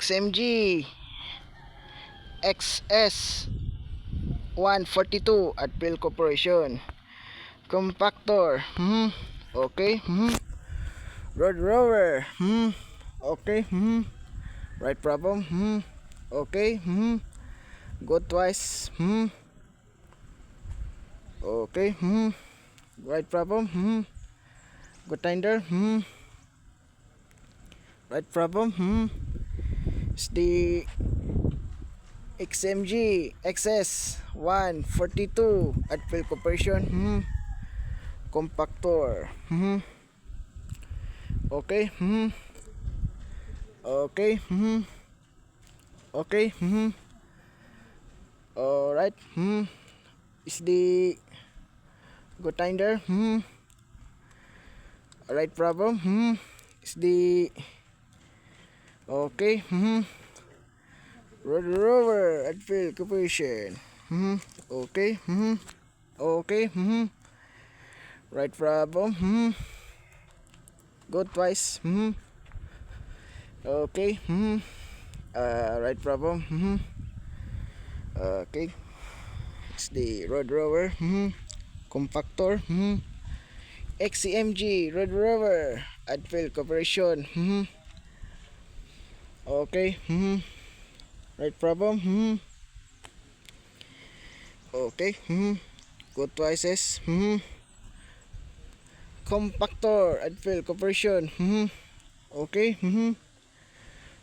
XMG XS 142 at Phil Corporation. Compactor, okay, Road Rover, okay, Right problem, okay, Go twice, okay, Right problem, Go tinder, Right problem, It's the XMG XS 142 at Phil Corporation, Compactor, okay, okay, okay, alright, Is the Go tinder, Right problem, Is the okay, Road Rover at Phil Corporation, okay, okay, Right problem, Go twice, okay, Right problem, okay, It's the Road Rover, Compactor, XCMG Road Rover at Phil Corporation, okay, Right problem, okay, Go twice, Compactor at Phil Corporation, okay,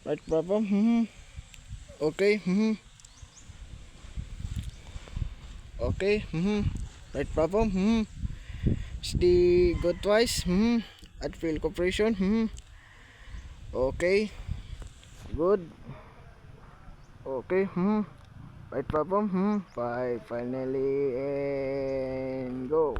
Right problem, okay, okay, Right problem, It's the Go twice, at Phil Corporation, okay, good, okay, Right problem, finally, and go.